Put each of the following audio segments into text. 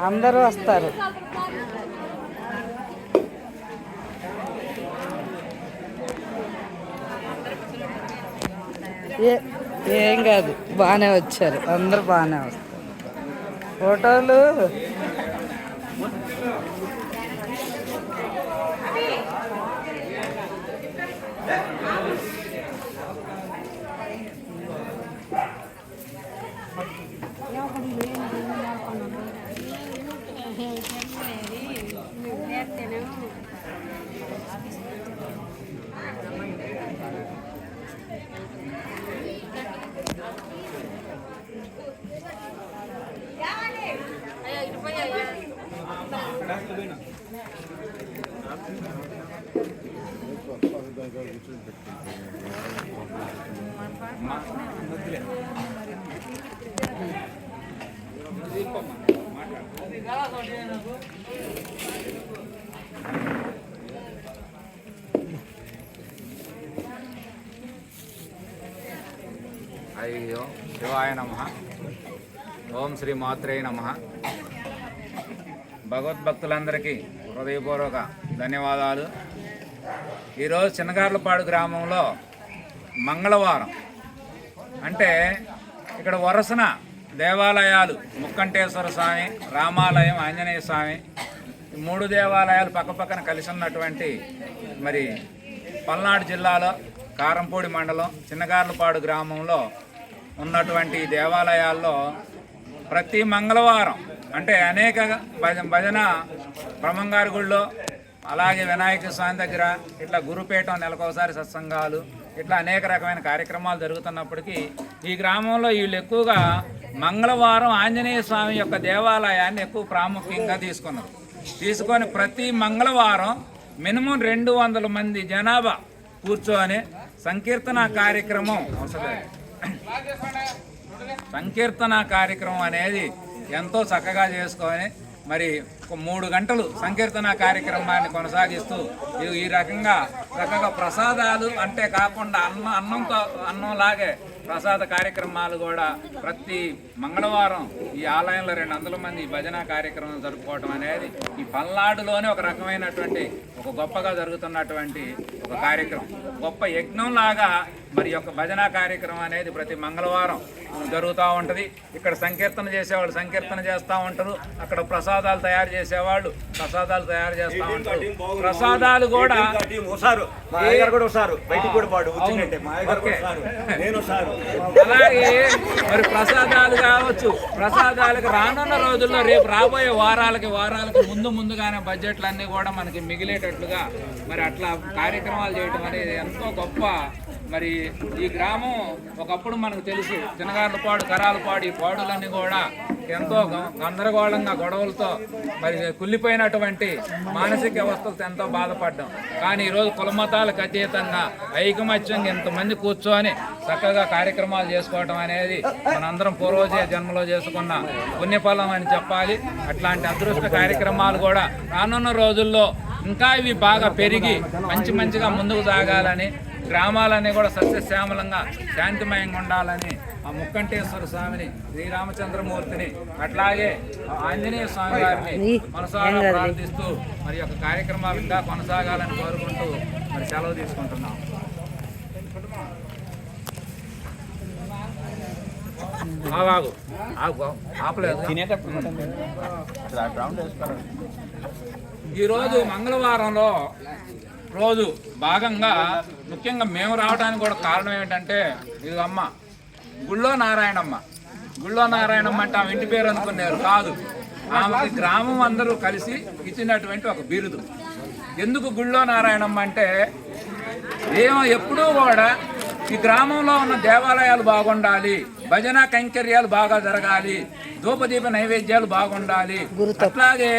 అందరూ వస్తారు. ఏం కాదు, బాగానే వచ్చారు, అందరూ బాగానే వస్తారు. ఫోటోలు అయ్యో శివాయ నమః. ఓం శ్రీ మాత్రే నమః. భగవద్భక్తులందరికీ హృదయపూర్వక ధన్యవాదాలు. ఈరోజు చిన్నగార్లపాడు గ్రామంలో మంగళవారం అంటే ఇక్కడ వరుసన దేవాలయాలు ముక్కంటేశ్వర స్వామి, రామాలయం, ఆంజనేయ స్వామి, ఈ 3 దేవాలయాలు పక్కపక్కన కలిసి ఉన్నటువంటి మరి పల్నాడు జిల్లాలో కారంపూడి మండలం చిన్నగార్లపాడు గ్రామంలో ఉన్నటువంటి దేవాలయాల్లో ప్రతి మంగళవారం అంటే అనేక భజన బ్రహ్మంగారి గుళ్ళో, అలాగే వినాయక స్వామి దగ్గర ఇట్లా గురుపీఠం నెలకొకసారి సత్సంగాలు, ఇట్లా అనేక రకమైన కార్యక్రమాలు జరుగుతున్నప్పటికీ ఈ గ్రామంలో వీళ్ళు ఎక్కువగా మంగళవారం ఆంజనేయ స్వామి యొక్క దేవాలయాన్ని ఎక్కువ ప్రాముఖ్యంగా తీసుకొని ప్రతి మంగళవారం మినిమం 200 మంది జనాభా కూర్చొని సంకీర్తన కార్యక్రమం అనేది ఎంతో చక్కగా చేసుకొని మరి 3 గంటలు సంకీర్తన కార్యక్రమాన్ని కొనసాగిస్తూ ఈ రకంగా చక్కగా ప్రసాదాలు అంటే కాకుండా అన్నంలాగే ప్రసాద కార్యక్రమాలు కూడా ప్రతి మంగళవారం ఈ ఆలయంలో 200 మంది భజన కార్యక్రమం జరుపుకోవటం అనేది ఈ పల్నాడులోనే ఒక రకమైనటువంటి ఒక గొప్పగా జరుగుతున్నటువంటి ఒక కార్యక్రమం, గొప్ప యజ్ఞంలాగా మరి యొక్క భజన కార్యక్రమం అనేది ప్రతి మంగళవారం జరుగుతూ ఉంటుంది. ఇక్కడ సంకీర్తన చేసేవాళ్ళు సంకీర్తన చేస్తూ ఉంటారు, అక్కడ ప్రసాదాలు తయారు చేసేవాళ్ళు ప్రసాదాలు తయారు చేస్తూ ఉంటారు. ప్రసాదాలు కూడా అలాగే మరి ప్రసాదాలు కావచ్చు, ప్రసాదాలకు రానున్న రోజుల్లో రేపు రాబోయే వారాలకి ముందుగానే బడ్జెట్లన్నీ కూడా మనకి మిగిలేటట్లుగా మరి అట్లా కార్యక్రమాలు చేయటం అనేది ఎంతో గొప్ప. మరి ఈ గ్రామం ఒకప్పుడు మనకు తెలుసు, చిన్నగార్లపాడు, కరాలపాడు, ఈ పాడులన్నీ కూడా ఎంతో గందరగోళంగా గొడవలతో మరి కుళ్ళిపోయినటువంటి మానసిక వ్యవస్థలతో ఎంతో బాధపడ్డాం. కానీ ఈరోజు కులమతాలకు అతీతంగా ఐకమత్యంగా ఎంతమంది కూర్చొని చక్కగా కార్యక్రమాలు చేసుకోవటం అనేది మనందరం జన్మలో చేసుకున్న పుణ్యఫలం అని చెప్పాలి. అట్లాంటి అదృష్ట కార్యక్రమాలు కూడా రానున్న రోజుల్లో ఇంకా ఇవి బాగా పెరిగి మంచిగా ముందుకు సాగాలని, గ్రామాలన్నీ కూడా సస్యశ్యామలంగా శాంతిమయంగా ఉండాలని ఆ ముక్కంటేశ్వర స్వామిని, శ్రీరామచంద్రమూర్తిని, అట్లాగే ఆంజనేయ స్వామి గారిని మనసారా ప్రార్థిస్తూ మరి యొక్క కార్యక్రమాలు ఇంకా కొనసాగాలని కోరుకుంటూ మరి సెలవు తీసుకుంటున్నాం. ఆపలేదు. ఈరోజు మంగళవారంలో రోజు భాగంగా ముఖ్యంగా మేము రావడానికి కూడా కారణం ఏంటంటే, ఇది అమ్మ గుళ్ళో నారాయణమ్మ అంటే ఆమె ఇంటి పేరు అనుకున్నారు కాదు, ఆమెకి గ్రామం అందరూ కలిసి ఇచ్చినటువంటి ఒక బిరుదు. ఎందుకు గుళ్ళో నారాయణమ్మ అంటే ఎప్పుడూ కూడా ఈ గ్రామంలో ఉన్న దేవాలయాలు బాగుండాలి, భజన కైంకర్యాలు బాగా జరగాలి, ధూపదీప నైవేద్యాలు బాగుండాలి. అట్లాగే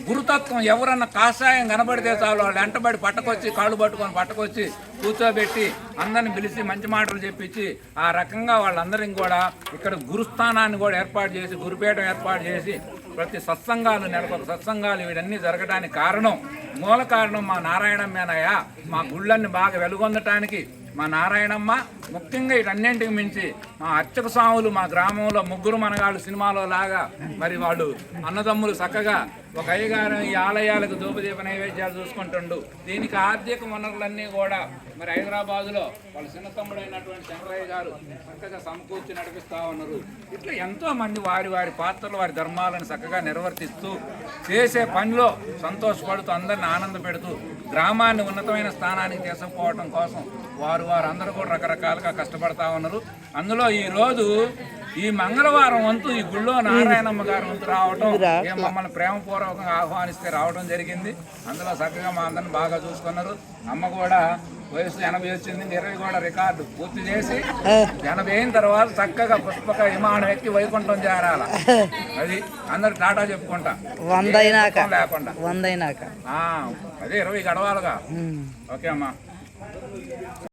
గురుతత్వం ఎవరన్నా కాషాయం కనబడితే చాలు వాళ్ళు వెంటబడి పట్టుకొచ్చి కాళ్ళు పట్టుకొని పట్టుకొచ్చి కూర్చోబెట్టి అందరిని పిలిచి మంచి మాటలు చెప్పించి ఆ రకంగా వాళ్ళందరినీ కూడా ఇక్కడ గురుస్థానాన్ని కూడా ఏర్పాటు చేసి గురుపీఠం ఏర్పాటు చేసి ప్రతి సత్సంగాలు నెలకొక సత్సంగాలు వీడన్నీ జరగడానికి కారణం మూల కారణం మా నారాయణమ్మేనయ్య. మా గుళ్ళన్ని బాగా వెలుగొందటానికి మా నారాయణమ్మ, ముఖ్యంగా వీటన్నింటికి మించి మా అర్చక స్వాములు మా గ్రామంలో ముగ్గురు మనగాళ్ళు సినిమాలో లాగా మరి వాళ్ళు అన్నదమ్ములు చక్కగా ఒక అయ్యగారు ఈ ఆలయాలకు ధూపదీప నైవేద్యాలు చూసుకుంటుండు. దీనికి ఆర్థిక వనరులన్నీ కూడా మరి హైదరాబాదులో వాళ్ళ చిన్న తమ్ముడైనటువంటి చంద్రయ్య గారు చక్కగా సమకూర్చి నడిపిస్తూ ఉన్నారు. ఇట్లా ఎంతో మంది వారి వారి పాత్రలు వారి ధర్మాలను చక్కగా నిర్వర్తిస్తూ చేసే పనిలో సంతోషపడుతూ అందరిని ఆనంద పెడుతూ గ్రామాన్ని ఉన్నతమైన స్థానానికి తీసుకుపోవడం కోసం వారు అందరూ కూడా రకరకాలుగా కష్టపడతా ఉన్నారు. అందులో ఈరోజు ఈ మంగళవారం వంతు ఈ గుళ్ళో నారాయణమ్మ గారు వంతు రావటం మమ్మల్ని ప్రేమపూర్వకంగా ఆహ్వానిస్తే రావడం జరిగింది. అందులో చక్కగా మా అందరిని బాగా చూసుకున్నారు. అమ్మ కూడా వయసు 80 వచ్చింది, 20 కూడా రికార్డు పూర్తి చేసి 80 అయిన తర్వాత చక్కగా పుష్పక విమానం ఎక్కి వైకుంఠం చేరాల. అది అందరు టాటా చెప్పుకుంటా 100 లేకుండా 100 అదే 20 గడవాలుగా. ఓకే అమ్మా.